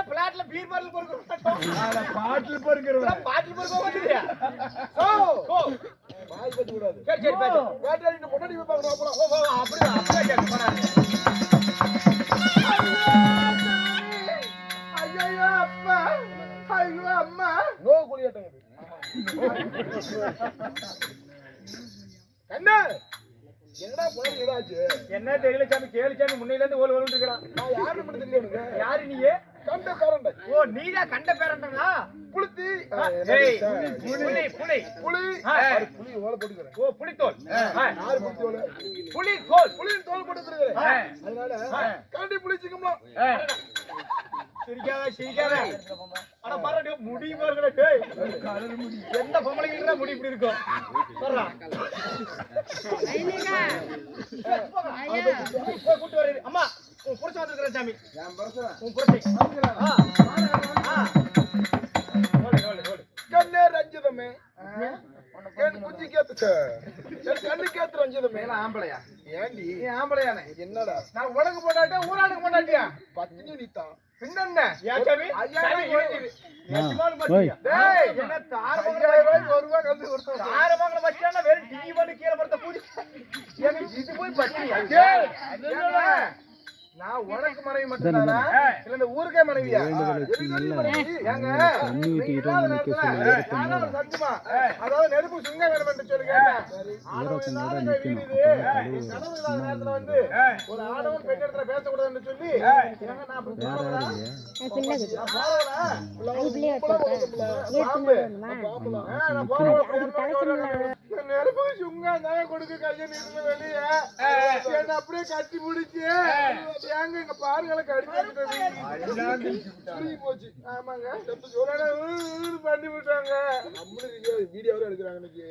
பிளாட்ல beer bottle பொறுக்கிறோம். பாட்டில் பொறுக்கிறோம். பாட்டில் பொறுக்க மாட்டேறியா? வாய் பத்தி கூடாது. சரி சரி பாத்து. வேட்டையாடி பொண்ணடி போய் பார்க்கணும் அப்புறம். அப்படியே கேட்க போறாங்க. ஐயோ அப்பா. ஐயோ அம்மா. நோ குளியாட்டங்க. கண்ணா. என்னடா போய் ஏதாச்சு? என்ன தெரியல சாமி, கேளு சாமி, முன்னையில இருந்து ஓல் ஓல்ன்னு இருக்கறான். நான் யாருன்னு மட்டும் தெரியல உனக்கு. யாரு நீயே? கண்ட பேரண்டை. ஓ நீதான் கண்ட பேரண்டங்களா? புளித்தி. ஏய் புலி புலி புலி. புலி ஓல போட்டுக்கறேன். ஓ புலித்தோல். யாரு புலி ஓல? புலி தோல். புலியின் தோல் போட்டுக்கறேன். அதனால கண்டி புளிச்சிக்குமா? சிரிக்காத சிரிக்காத. அட பாருடா முடி மார்கடா டேய். கலர் முடி. எந்த பொம்பளைங்கற முடி இப்படி இருக்கும்? பாறா. ஐனிகா. ஐயா. கூட்டி வரேன். அம்மா உன் புருஷன் வந்திருக்கற சாமி. நான் புருஷன். உன் புருஷன். ஓடு. கண்ணே ரஞ்சிதமே. கண் குஞ்சி கேத்துச்ச. கண்ணு கேத்து ரஞ்சிதமே. நான் ஆம்பளையா? ஏண்டி? நீ ஆம்பளையானே? என்னடா? நான் உனக்கு போடாட்டே ஊரானுக்கு போடாட்டியா? பத்தினி நீதான். பின்னென்ன? யா சாமி? ஐயாயிரம் ஓடி. எஜமான் பத்தியா? டேய் என்ன தாரமங்கல ரூபாய் 1 ரூபாய் கம்மி கொடுத்தோம். தாரமங்கல பத்தியானா வெறும் டீ பண்ணி கீழ படுத்த பூடி. ஏங்க இது போய் பத்தியா? டேய் என்னடா? நான் உனக்கு மனைவி மட்டும் தானா? இல்ல இந்த ஊருக்கே மனைவியா? ஏங்க சத்தியமா அதாவது நெருப்பு சுங்க வேணும் சொல்லுங்க. நேரத்துல வந்து ஒரு ஆடவன் பெண் இடத்துல பேசக்கூடாதுன்னு சொல்லி நெருப்பு சுங்க தாங்க கொடுக்க கையை நிறுத்த வெளியே என்ன அப்படியே கட்டி பிடிச்சு ஏங்க எங்க பாருங்களை கடிச்சு போச்சு. ஆமாங்க பண்ணி விட்டாங்க. வீடியோவும் எடுக்கிறாங்க இன்னைக்கு.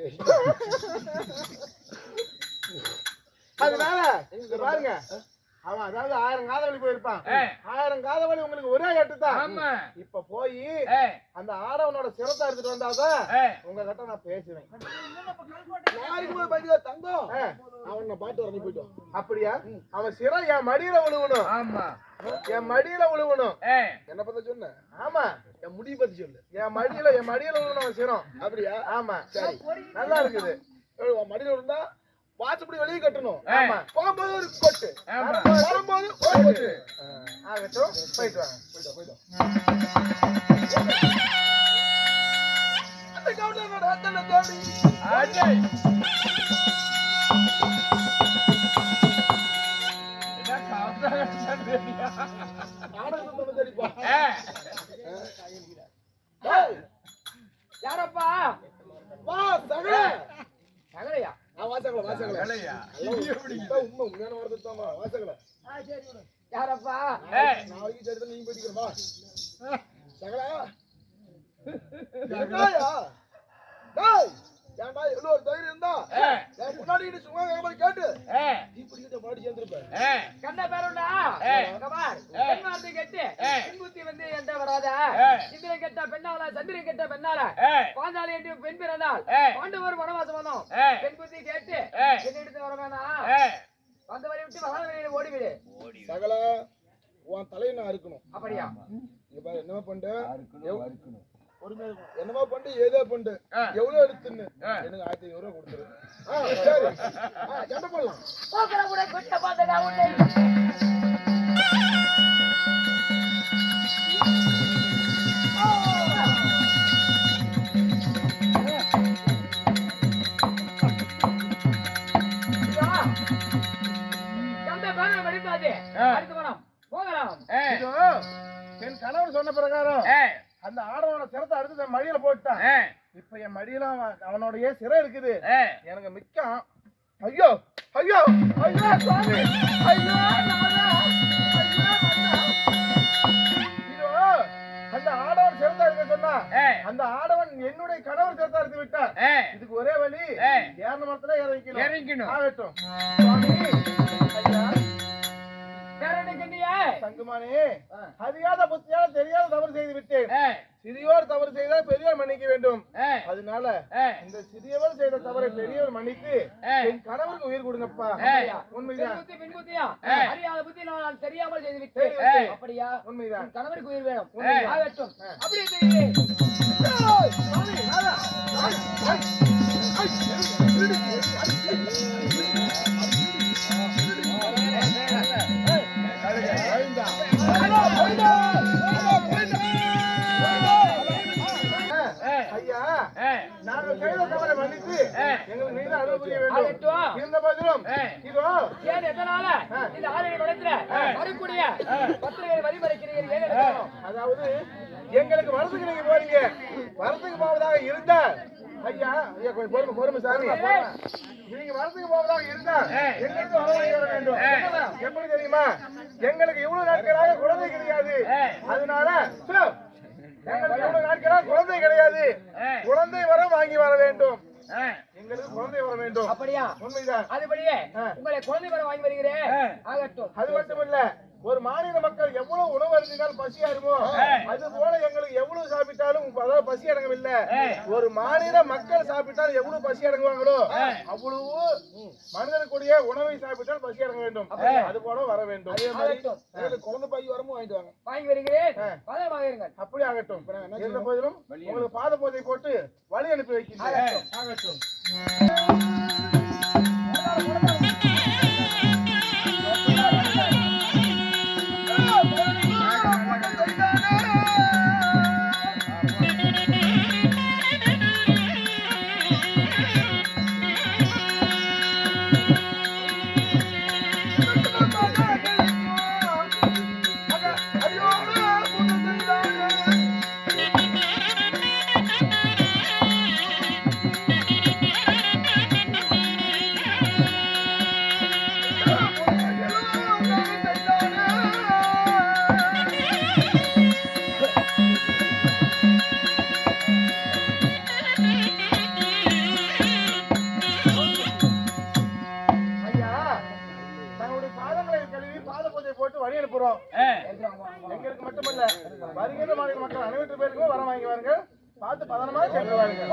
அதனால பாருங்க அவன் அதாவது 1000 காதவழி போயிருப்பான். 1000 காதவழி உங்களுக்கு ஒரே கட்டுதான். இப்ப போய் அந்த ஆடவனோட சிரத்தை எடுத்துட்டு வந்தாதான் உங்க கிட்ட நான் பேசுவேன். தங்கம் அவனை பாட்டு வரணும் போயிட்டோம். அப்படியா? அவன் சிரம் என் மடியில விழுவணும். ஆமா என் மடியில விழுவணும். என்ன பத்தி சொன்ன? ஆமா என் முடி பத்தி சொல்லு. என் மடியில விழுவணும் அவன் சிரம். அப்படியா? ஆமா சரி நல்லா இருக்குது. மடியில விழுந்தா வாசப்படி வெளியே கட்டணும். ஆமா போகும்போது ஒரு கொட்டு, வரும்போது ஒரு கொட்டு. ஆகட்டும் போயிட்டு வாங்க. போயிட்டோம் அந்த கவுண்டரோட அத்தனை தோழி யாரப்பா? வா சகல சகலையா? வாசகல உண்மையான வார்த்தை தான். வாசகல யாரப்பா? நாளைக்கு சேர்த்து நீங்க போயிக்கிறவா சகலா ஏன்டா எவ்வளவு ஒரு தைரியம் இருந்தா முன்னாடி சும்மா கேட்டு இப்படி பாடி சேர்ந்துருப்பேன். கண்ண பேருண்டா பெண்ணார்த்தி கெட்டு பெண்புத்தி வந்து என்ற வராத இந்திரன் கெட்ட பெண்ணால சந்திரன் கெட்ட பெண்ணால பாஞ்சாலி என்று பெண் பிறந்தால் பாண்டவர் வனவாசம் வந்தோம். பெண் புத்தி கேட்டு என்ன எடுத்து வர வேணாம். வந்த வரை விட்டு வராத வரையில ஓடிவிடு. சகல உன் தலையை நான் இருக்கணும். அப்படியா? இங்க பாரு என்னமா பண்ணு என்னமா பண்ணு ஏதோ பண்ணு எவ்வளவு எடுத்துன்னு எனக்கு 1500 ரூபாய் கொடுத்துரு. சரி சண்டை போடலாம். போக்கற கூட குட்ட பாத்தடா உன்னை. கண்ட பான வடிதாதே அடுத்து வரோம் போகலாம். என் கணவர் சொன்ன பிரகாரம் அந்த ஆடவனோட சிரத்தை அடுத்து என் மடியில போட்டான். இப்ப என் மடியில அவனோடைய சிறை இருக்குது. எனக்கு மிக்கம். ஐயோ ஐயோ ஐயோ சுவாமி ஐயோ அந்த ஆடவன் சிறந்தா இருக்க சொன்னா அந்த ஆடவன் என்னுடைய கணவர் சிறந்தா எடுத்து விட்டான். இதுக்கு ஒரே வழி ஏர்ன மரத்துல இறங்கிக்கணும். ஆகட்டும் சுவாமி. ஐயா தங்குமானே அறியாத புத்தியால தெரியாத தவறு செய்து விட்டேன். சிறியோர் தவறு செய்தால் பெரியவர் மன்னிக்க வேண்டும். அதனால இந்த சிறியவர் செய்த தவறை பெரியவர் மன்னித்து என் கணவருக்கு உயிர் கொடுங்கப்பா. உண்மைதான். அறியாத புத்தி நான் தெரியாமல் செய்து விட்டேன். அப்படியா? உண்மைதான். கணவருக்கு உயிர் வேணும். ஆகட்டும். அப்படியே செய்கிறேன். ஐயா, நாங்கள் செய்த தவறை மன்னித்து எங்களுக்கு மீது அருள் புரிய வேண்டும். இருந்த போதிலும் இதோ ஏன் எதனால இந்த ஆலய மடத்துல வரக்கூடிய பத்திரிகை வரி மறைக்கிறீர்கள்? ஏன் எடுக்கணும்? அதாவது எங்களுக்கு வரதுக்கு நீங்க போறீங்க, வரதுக்கு போவதாக இருந்தா ஐயா ஐயா கொஞ்சம் பொறுமை சாமி, நீங்க வரதுக்கு போவதாக இருந்தா எங்களுக்கு வரவழைக்க வர வேண்டும். எப்படி தெரியுமா? எங்களுக்கு இவ்வளவு நாட்களாக குழந்தை கிடையாது. அதனால எங்களுக்கு இவ்வளவு நாட்களாக குழந்தை கிடையாது. குழந்தை வர வாங்கி வர வேண்டும். எங்களுக்கு குழந்தை வர வேண்டும். அப்படியா? உண்மைதான். அதுபடியே உங்களை குழந்தை வர வாங்கி வருகிறேன். ஆகட்டும். அது மட்டும் இல்ல, ஒரு மாநில மக்கள் எவ்வளவு உணவு அருந்தினால் பசி அருமோ அது போல எங்களுக்கு எவ்வளவு சாப்பிட்டாலும் அதாவது பசி அடங்கவில்லை. ஒரு மாநில மக்கள் சாப்பிட்டால் எவ்வளவு பசி அடங்குவாங்களோ அவ்வளவு மனிதனுக்குரிய உணவை சாப்பிட்டால் பசி அடங்க வேண்டும். அது போல வர வேண்டும். குழந்தை பாய் வரமும் வாங்கிட்டு வாங்க. வாங்கி வருகிறேன். பதமாக இருங்கள். அப்படி ஆகட்டும். இருந்த போதிலும் உங்களுக்கு பாத போதை போட்டு வழி அனுப்பி வைக்கிறேன். ஆகட்டும். எங்களுக்கு மட்டுமல்ல, வருகிற மாநில மக்கள் அனைவரு பேருக்கும் வர வாங்கி வாருங்கள். பார்த்து பதனமாக சென்று வாருங்கள்.